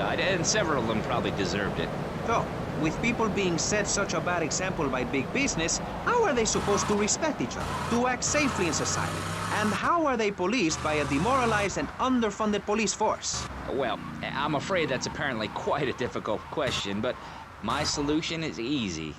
died, and several of them probably deserved it. So, with people being set such a bad example by big business, how are they supposed to respect each other, to act safely in society? And how are they policed by a demoralized and underfunded police force? Well, I'm afraid that's apparently quite a difficult question, but my solution is easy.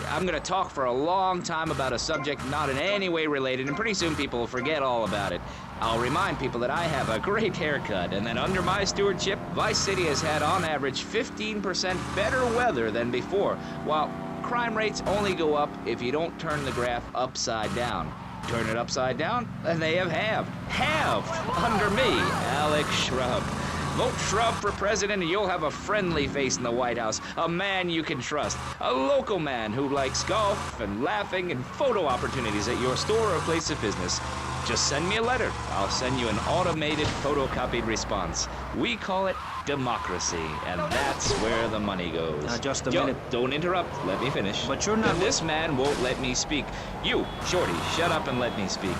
I'm gonna talk for a long time about a subject not in any way related, and pretty soon people will forget all about it. I'll remind people that I have a great haircut, and that under my stewardship, Vice City has had on average 15% better weather than before, while crime rates only go up if you don't turn the graph upside down. Turn it upside down, and they have halved under me, Alex Shrub. Vote Shrub for president and you'll have a friendly face in the White House, a man you can trust, a local man who likes golf and laughing and photo opportunities at your store or place of business. Just send me a letter. I'll send you an automated photocopied response. We call it democracy, and that's where the money goes. Just a minute. Don't interrupt. Let me finish. But you're not... And this man won't let me speak. You, Shorty, shut up and let me speak.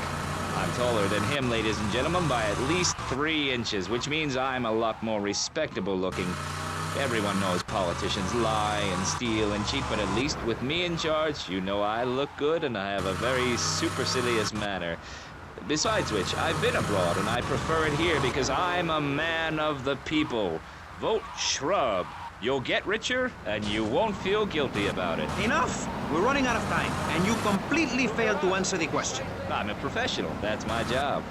I'm taller than him, ladies and gentlemen, by at least 3 inches, which means I'm a lot more respectable looking. Everyone knows politicians lie and steal and cheat, but at least with me in charge, you know I look good and I have a very supercilious manner. Besides which, I've been abroad and I prefer it here because I'm a man of the people. Vote Shrub. You'll get richer and you won't feel guilty about it. Enough! We're running out of time, and you completely failed to answer the question. I'm a professional. That's my job.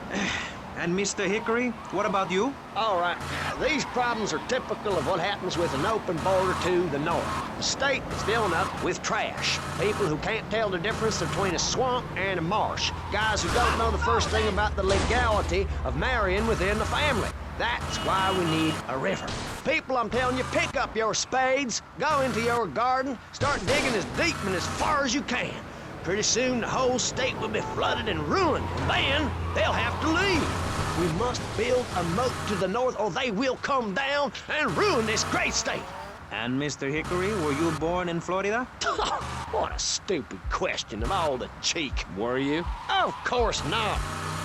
And Mr. Hickory, what about you? All right, these problems are typical of what happens with an open border to the north. The state is filling up with trash. People who can't tell the difference between a swamp and a marsh. Guys who don't know the first thing about the legality of marrying within the family. That's why we need a river. People, I'm telling you, pick up your spades, go into your garden, start digging as deep and as far as you can. Pretty soon the whole state will be flooded and ruined, and then they'll have to leave. We must build a moat to the north or they will come down and ruin this great state. And Mr. Hickory, were you born in Florida? What a stupid question of all the cheek. Were you? Of course not.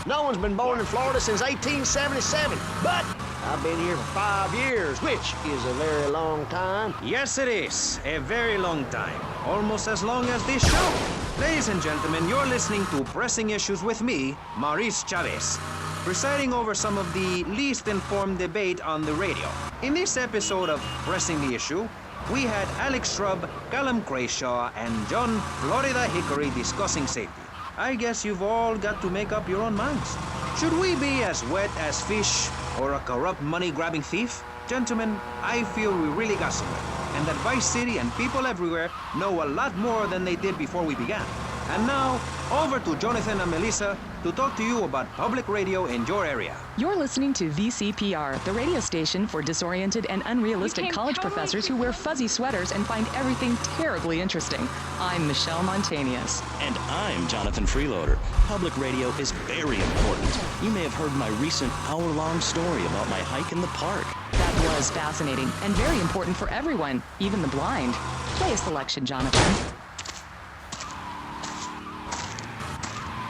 No one's been born in Florida since 1877, but I've been here for 5 years, which is a very long time. Yes, it is. A very long time. Almost as long as this show. Ladies and gentlemen, you're listening to Pressing Issues with me, Maurice Chavez, presiding over some of the least informed debate on the radio. In this episode of Pressing the Issue, we had Alex Shrub, Callum Crayshaw, and John Florida Hickory discussing safety. I guess you've all got to make up your own minds. Should we be as wet as fish or a corrupt money-grabbing thief? Gentlemen, I feel we really got somewhere, and that Vice City and people everywhere know a lot more than they did before we began. And now, over to Jonathan and Melissa to talk to you about public radio in your area. You're listening to VCPR, the radio station for disoriented and unrealistic college professors who wear fuzzy sweaters and find everything terribly interesting. I'm Michelle Montanius. And I'm Jonathan Freeloader. Public radio is very important. You may have heard my recent hour-long story about my hike in the park. That was fascinating and very important for everyone, even the blind. Play a selection, Jonathan.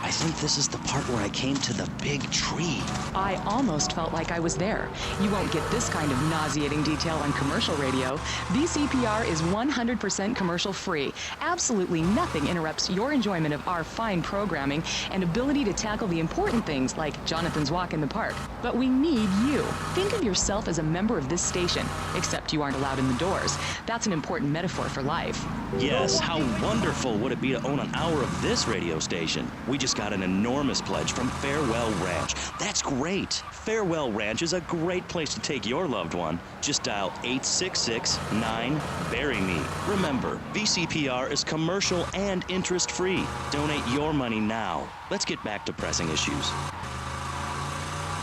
I think this is the part where I came to the big tree. I almost felt like I was there. You won't get this kind of nauseating detail on commercial radio. VCPR is 100% commercial free. Absolutely nothing interrupts your enjoyment of our fine programming and ability to tackle the important things like Jonathan's walk in the park. But we need you. Think of yourself as a member of this station, except you aren't allowed in the doors. That's an important metaphor for life. Yes, how wonderful would it be to own an hour of this radio station? We just got an enormous pledge from Farewell Ranch. That's great. Farewell Ranch is a great place to take your loved one. Just dial 866-9-BURY-ME. Remember, VCPR is commercial and interest-free. Donate your money now. Let's get back to pressing issues.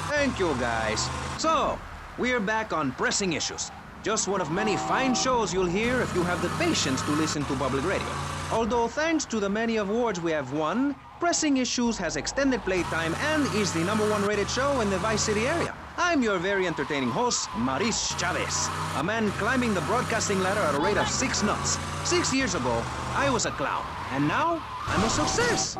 Thank you, guys. So, we're back on Pressing Issues. Just one of many fine shows you'll hear if you have the patience to listen to public radio. Although thanks to the many awards we have won, Pressing Issues has extended playtime and is the #1 rated show in the Vice City area. I'm your very entertaining host, Maurice Chavez, a man climbing the broadcasting ladder at a rate of 6 knots. 6 years ago, I was a clown, and now I'm a success.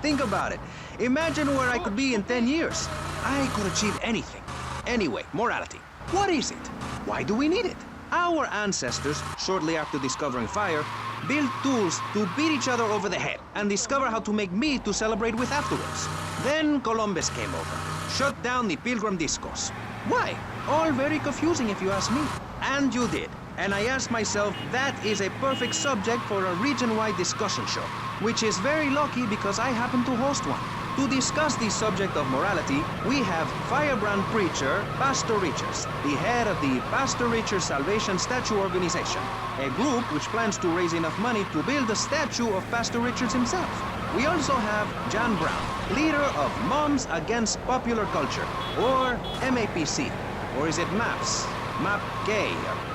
Think about it. Imagine where I could be in 10 years. I could achieve anything. Anyway, morality. What is it? Why do we need it? Our ancestors, shortly after discovering fire, built tools to beat each other over the head and discover how to make meat to celebrate with afterwards. Then Columbus came over, shut down the Pilgrim Discos. Why? All very confusing if you ask me. And you did. And I asked myself, that is a perfect subject for a region-wide discussion show, which is very lucky because I happen to host one. To discuss the subject of morality, we have firebrand preacher Pastor Richards, the head of the Pastor Richards Salvation Statue Organization, a group which plans to raise enough money to build a statue of Pastor Richards himself. We also have John Brown, leader of Moms Against Popular Culture, or MAPC, or is it MAPS? MAP-K,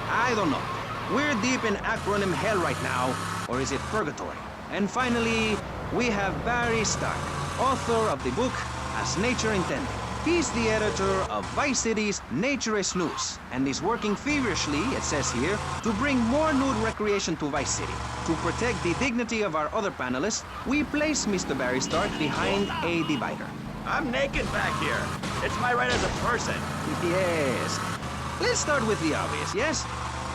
I don't know. We're deep in acronym hell right now, or is it purgatory? And finally, we have Barry Stark, author of the book As Nature Intended. He's the editor of Vice City's Nature is Loose, and is working feverishly, it says here, to bring more nude recreation to Vice City. To protect the dignity of our other panelists, we place Mr. Barry Stark behind a divider. I'm naked back here. It's my right as a person. Yes. Let's start with the obvious, yes?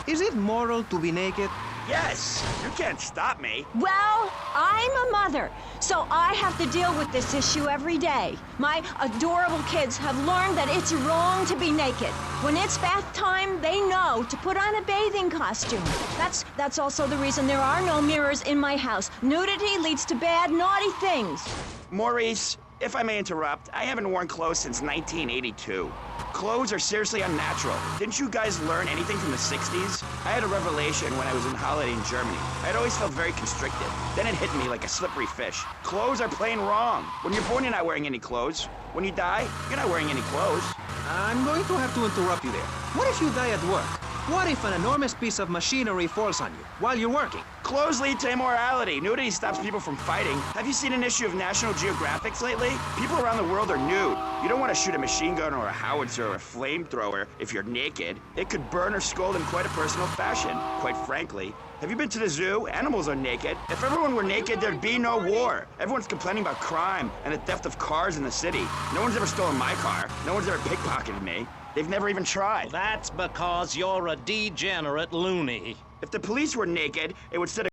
Is it moral to be naked? Yes, you can't stop me. Well, I'm a mother, so I have to deal with this issue every day. My adorable kids have learned that it's wrong to be naked. When it's bath time, they know to put on a bathing costume. That's also the reason there are no mirrors in my house. Nudity leads to bad, naughty things. Maurice, if I may interrupt, I haven't worn clothes since 1982. Clothes are seriously unnatural. Didn't you guys learn anything from the 60s? I had a revelation when I was on holiday in Germany. I'd always felt very constricted. Then it hit me like a slippery fish. Clothes are plain wrong. When you're born, you're not wearing any clothes. When you die, you're not wearing any clothes. I'm going to have to interrupt you there. What if you die at work? What if an enormous piece of machinery falls on you while you're working? Clothes lead to immorality. Nudity stops people from fighting. Have you seen an issue of National Geographic lately? People around the world are nude. You don't want to shoot a machine gun or a howitzer or a flamethrower if you're naked. It could burn or scald in quite a personal fashion, quite frankly. Have you been to the zoo? Animals are naked. If everyone were naked, there'd be no war. Everyone's complaining about crime and the theft of cars in the city. No one's ever stolen my car. No one's ever pickpocketed me. They've never even tried. That's because you're a degenerate loony. If the police were naked, it would set a